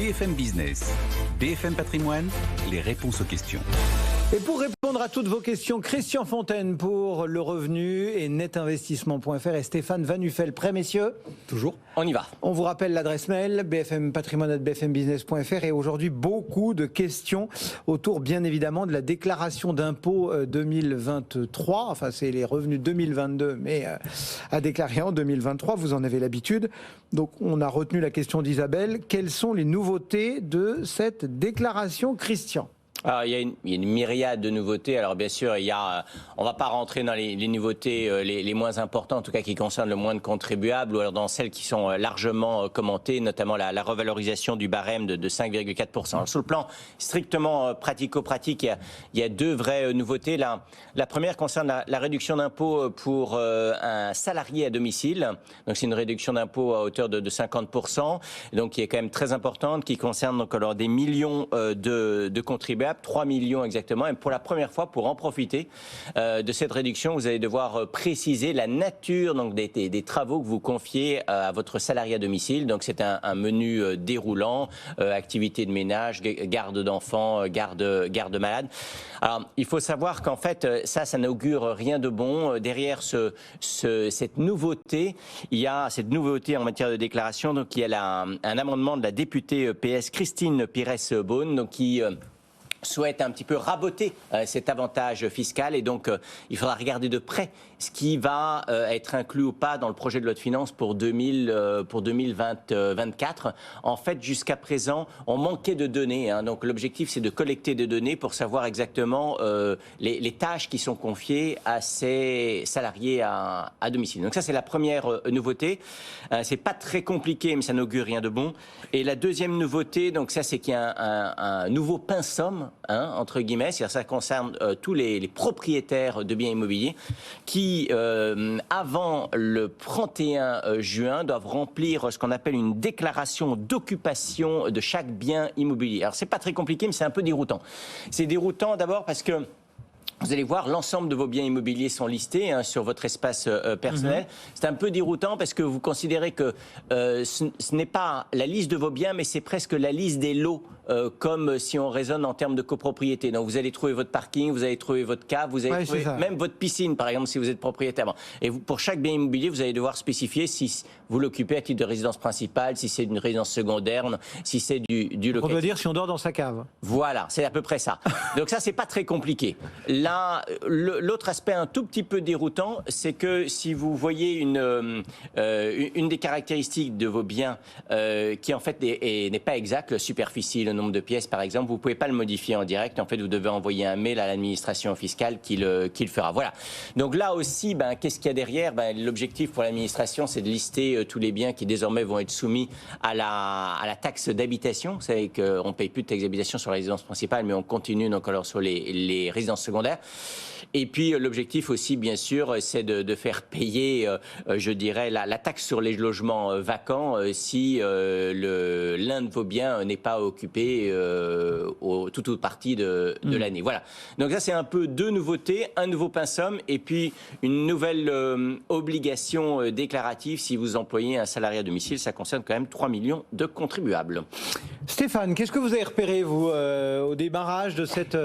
BFM Business, BFM Patrimoine, les réponses aux questions. Et pour répondre à toutes vos questions, Christian Fontaine pour Le Revenu et netinvestissement.fr et Stéphane Van Nuffel. Prêts, messieurs? Toujours. On y va. On vous rappelle l'adresse mail bfmpatrimoine@bfmbusiness.fr et aujourd'hui beaucoup de questions autour bien évidemment de la déclaration d'impôt 2023. Enfin, c'est les revenus 2022, mais à déclarer en 2023, vous en avez l'habitude. Donc on a retenu la question d'Isabelle. Quelles sont les nouveautés de cette déclaration, Christian? Alors, il y a une myriade de nouveautés. Alors bien sûr, on ne va pas rentrer dans les nouveautés les moins importantes, en tout cas qui concernent le moins de contribuables, ou alors dans celles qui sont largement commentées, notamment la revalorisation du barème de 5,4%. Alors, sur le plan strictement pratico-pratique, il y a deux vraies nouveautés. La première concerne la réduction d'impôt pour un salarié à domicile. Donc c'est une réduction d'impôt à hauteur de 50%, donc qui est quand même très importante, qui concerne donc alors des millions de contribuables. 3 millions exactement, et pour la première fois, pour en profiter de cette réduction, vous allez devoir préciser la nature donc des travaux que vous confiez à votre salarié à domicile. Donc c'est un menu déroulant, activité de ménage, garde d'enfants, garde malade. Alors il faut savoir qu'en fait ça n'augure rien de bon. Derrière cette nouveauté, il y a cette nouveauté en matière de déclaration. Donc il y a un amendement de la députée PS Christine Pires-Beaune, donc qui souhaite un petit peu raboter cet avantage fiscal, et donc il faudra regarder de près ce qui va être inclus ou pas dans le projet de loi de finances pour 2024. En fait, jusqu'à présent, on manquait de données, hein. Donc l'objectif, c'est de collecter des données pour savoir exactement les tâches qui sont confiées à ces salariés à domicile. Donc ça, c'est la première nouveauté. C'est pas très compliqué, mais ça n'augure rien de bon. Et la deuxième nouveauté, donc ça, c'est qu'il y a un nouveau pinsomme, entre guillemets, c'est-à-dire ça concerne tous les propriétaires de biens immobiliers qui, avant le 31 juin, doivent remplir ce qu'on appelle une déclaration d'occupation de chaque bien immobilier. Alors c'est pas très compliqué, mais c'est un peu déroutant. C'est déroutant d'abord parce que vous allez voir, l'ensemble de vos biens immobiliers sont listés sur votre espace personnel. C'est un peu déroutant parce que vous considérez que ce n'est pas la liste de vos biens, mais c'est presque la liste des lots, comme si on raisonne en termes de copropriété. Donc vous allez trouver votre parking, vous allez trouver votre cave, vous allez trouver même votre piscine, par exemple, si vous êtes propriétaire. Et pour chaque bien immobilier, vous allez devoir spécifier si vous l'occupez à titre de résidence principale, si c'est une résidence secondaire, si c'est du locatif. On doit dire si on dort dans sa cave. Voilà, c'est à peu près ça. Donc ça, c'est pas très compliqué. Là, l'autre aspect un tout petit peu déroutant, c'est que si vous voyez une des caractéristiques de vos biens qui en fait n'est pas exacte, la superficie, le nombre de pièces par exemple, vous ne pouvez pas le modifier en direct. En fait, vous devez envoyer un mail à l'administration fiscale qui le fera. Voilà. Donc là aussi, qu'est-ce qu'il y a derrière? L'objectif pour l'administration, c'est de lister tous les biens qui désormais vont être soumis à la taxe d'habitation. Vous savez qu'on ne paye plus de taxe d'habitation sur la résidence principale, mais on continue donc alors sur les résidences secondaires. Et puis l'objectif aussi, bien sûr, c'est de faire payer, je dirais, la taxe sur les logements vacants si l'un de vos biens n'est pas occupé toute ou partie de l'année. Voilà. Donc ça, c'est un peu deux nouveautés, un nouveau pinsomme et puis une nouvelle obligation déclarative si vous employez un salarié à domicile. Ça concerne quand même 3 millions de contribuables. Stéphane, qu'est-ce que vous avez repéré, vous, au démarrage de cette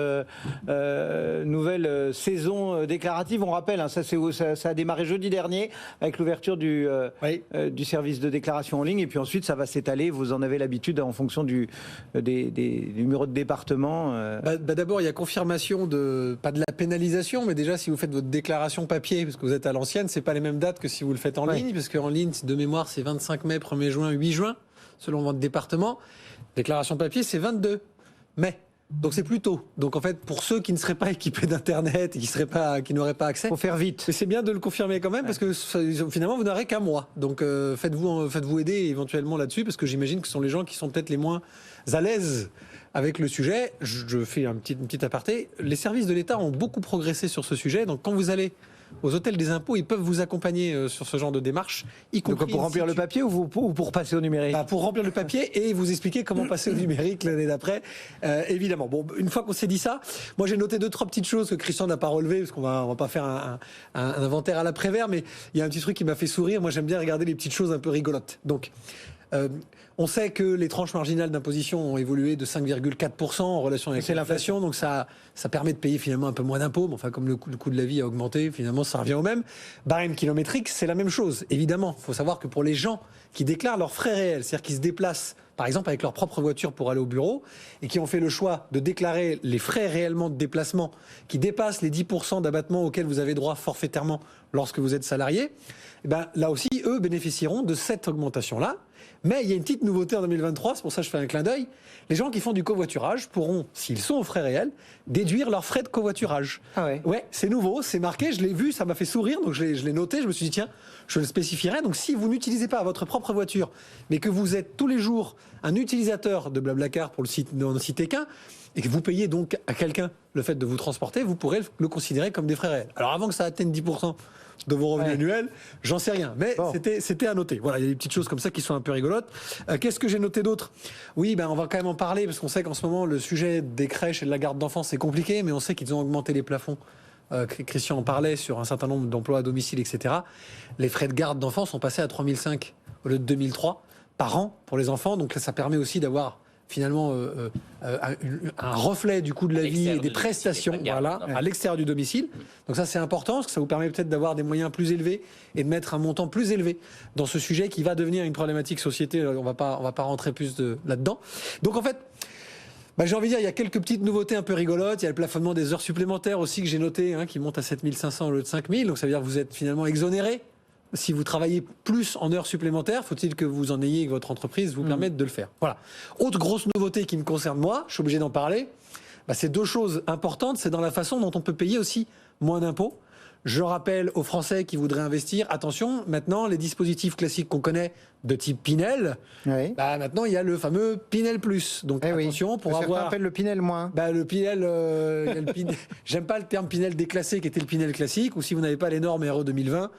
nouvelle saison déclarative? On rappelle, ça a démarré jeudi dernier avec l'ouverture du service de déclaration en ligne, et puis ensuite ça va s'étaler, vous en avez l'habitude en fonction des numéros de département. D'abord, il y a confirmation pas de la pénalisation, mais déjà si vous faites votre déclaration papier, parce que vous êtes à l'ancienne, c'est pas les mêmes dates que si vous le faites en ligne, parce qu'en ligne, de mémoire, c'est 25 mai, 1er juin, 8 juin, selon votre département. Déclaration papier, c'est 22 mai. Donc c'est plus tôt. Donc en fait, pour ceux qui ne seraient pas équipés d'internet et qui n'auraient pas accès, faut faire vite. Mais c'est bien de le confirmer quand même, parce que finalement vous n'aurez qu'un mois. Donc faites-vous aider éventuellement là-dessus, parce que j'imagine que ce sont les gens qui sont peut-être les moins à l'aise avec le sujet. Je fais une petite aparté. Les services de l'État ont beaucoup progressé sur ce sujet. Donc quand vous allez aux hôtels des impôts, ils peuvent vous accompagner sur ce genre de démarche, y compris donc pour remplir le papier ou pour passer au numérique? Pour remplir le papier et vous expliquer comment passer au numérique l'année d'après, évidemment. Bon, une fois qu'on s'est dit ça, moi j'ai noté 2-3 petites choses que Christian n'a pas relevées, parce qu'on va pas faire un inventaire à l'après-vert, mais il y a un petit truc qui m'a fait sourire. Moi j'aime bien regarder les petites choses un peu rigolotes. Donc On sait que les tranches marginales d'imposition ont évolué de 5,4% en relation avec l'inflation, donc ça permet de payer finalement un peu moins d'impôts. Mais enfin, comme le coût de la vie a augmenté, finalement, ça revient au même. Barème kilométrique, c'est la même chose. Évidemment, il faut savoir que pour les gens qui déclarent leurs frais réels, c'est-à-dire qui se déplacent, par exemple, avec leur propre voiture pour aller au bureau, et qui ont fait le choix de déclarer les frais réellement de déplacement qui dépassent les 10% d'abattement auxquels vous avez droit forfaitairement lorsque vous êtes salarié, eh ben, là aussi, eux bénéficieront de cette augmentation-là. Mais il y a une petite nouveauté en 2023, c'est pour ça que je fais un clin d'œil. Les gens qui font du covoiturage pourront, s'ils sont aux frais réels, déduire leurs frais de covoiturage. Ah ouais. Ouais, c'est nouveau, c'est marqué, je l'ai vu, ça m'a fait sourire, donc je l'ai noté, je me suis dit tiens, je le spécifierai. Donc si vous n'utilisez pas votre propre voiture, mais que vous êtes tous les jours un utilisateur de Blablacar, pour n'en citer qu'un, et que vous payez donc à quelqu'un le fait de vous transporter, vous pourrez le considérer comme des frais réels. Alors avant que ça atteigne 10% de vos revenus annuels, j'en sais rien, mais bon, c'était à noter. Voilà, il y a des petites choses comme ça qui sont un peu rigolotes. Qu'est-ce que j'ai noté d'autre ? Oui, on va quand même en parler, parce qu'on sait qu'en ce moment, le sujet des crèches et de la garde d'enfants, c'est compliqué, mais on sait qu'ils ont augmenté les plafonds. Christian en parlait sur un certain nombre d'emplois à domicile, etc. Les frais de garde d'enfants sont passés à 3 500 au lieu de 2003 par an pour les enfants, donc ça permet aussi d'avoir finalement un reflet du coût de la vie et des prestations à l'extérieur du domicile. Donc ça, c'est important, parce que ça vous permet peut-être d'avoir des moyens plus élevés et de mettre un montant plus élevé dans ce sujet qui va devenir une problématique société. On va pas rentrer plus là-dedans. Donc en fait, j'ai envie de dire, il y a quelques petites nouveautés un peu rigolotes. Il y a le plafonnement des heures supplémentaires aussi que j'ai noté, qui monte à 7 500 au lieu de 5 000. Donc ça veut dire que vous êtes finalement exonéré. Si vous travaillez plus en heures supplémentaires, faut-il que vous en ayez, que votre entreprise vous permette de le faire. Voilà. Autre grosse nouveauté qui me concerne moi, je suis obligé d'en parler, c'est deux choses importantes. C'est dans la façon dont on peut payer aussi moins d'impôts. Je rappelle aux Français qui voudraient investir, attention, maintenant, les dispositifs classiques qu'on connaît de type Pinel, maintenant, il y a le fameux Pinel Plus. Donc, attention, pour avoir... Certains appellent le Pinel moins. Le Pinel... J'aime pas le terme Pinel déclassé qui était le Pinel classique, ou si vous n'avez pas les normes RE 2020,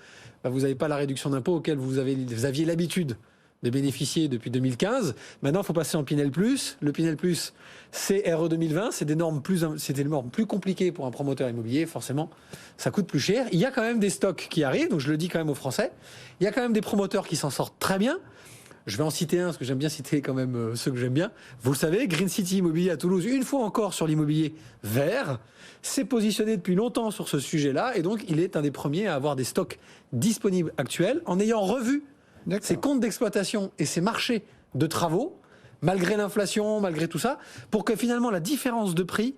vous n'avez pas la réduction d'impôt auquel vous aviez l'habitude de bénéficier depuis 2015. Maintenant, il faut passer en Pinel Plus. Le Pinel Plus, c'est RE 2020. C'est des normes plus compliquées pour un promoteur immobilier. Forcément, ça coûte plus cher. Il y a quand même des stocks qui arrivent. Donc, je le dis quand même aux Français. Il y a quand même des promoteurs qui s'en sortent très bien. Je vais en citer un, parce que j'aime bien citer quand même ceux que j'aime bien. Vous le savez, Green City Immobilier à Toulouse, une fois encore sur l'immobilier vert, s'est positionné depuis longtemps sur ce sujet-là. Et donc, il est un des premiers à avoir des stocks disponibles actuels en ayant revu ses comptes d'exploitation et ses marchés de travaux, malgré l'inflation, malgré tout ça, pour que finalement la différence de prix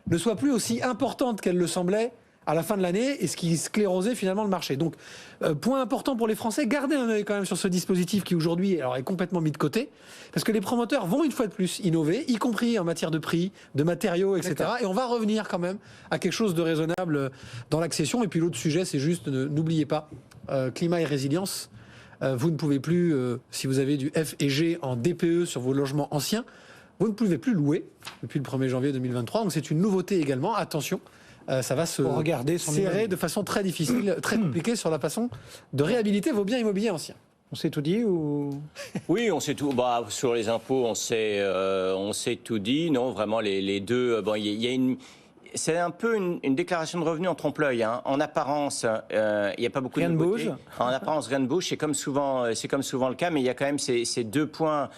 ne soit plus aussi importante qu'elle le semblait à la fin de l'année, et ce qui sclérosait finalement le marché. Donc, point important pour les Français, gardez un œil quand même sur ce dispositif qui aujourd'hui est complètement mis de côté, parce que les promoteurs vont une fois de plus innover, y compris en matière de prix, de matériaux, etc. Et on va revenir quand même à quelque chose de raisonnable dans l'accession. Et puis l'autre sujet, c'est juste, n'oubliez pas, climat et résilience. Vous ne pouvez plus, si vous avez du F et G en DPE sur vos logements anciens, vous ne pouvez plus louer depuis le 1er janvier 2023. Donc c'est une nouveauté également. Attention, ça va se serrer de façon très difficile, très compliquée sur la façon de réhabiliter vos biens immobiliers anciens. On s'est tout dit ou... Oui, on sait tout. Sur les impôts, on s'est tout dit. Non, vraiment, les deux... il y a une... C'est un peu une déclaration de revenus en trompe-l'œil. En apparence, il n'y a pas beaucoup de nouveautés. Rien ne bouge. En apparence, rien ne bouge. C'est comme souvent le cas, mais il y a quand même ces deux points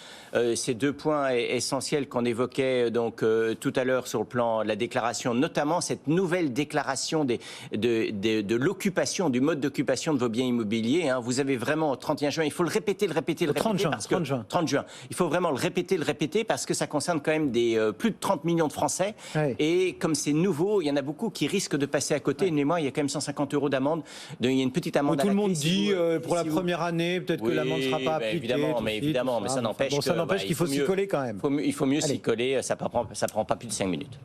essentiels qu'on évoquait tout à l'heure sur le plan de la déclaration, notamment cette nouvelle déclaration de l'occupation, du mode d'occupation de vos biens immobiliers. Vous avez vraiment au 31 juin, il faut le répéter. 30 juin. Il faut vraiment le répéter parce que ça concerne quand même plus de 30 millions de Français. Ouais. Et comme c'est nouveau, il y en a beaucoup qui risquent de passer à côté. Ouais. Moi, il y a quand même 150 € d'amende. Il y a une petite amende à la clé. Tout le monde dit pour la première année, peut-être que l'amende ne sera pas appliquée. Évidemment, mais ça n'empêche qu'il faut s'y coller quand même. Il faut mieux s'y coller, ça prend pas plus de 5 minutes.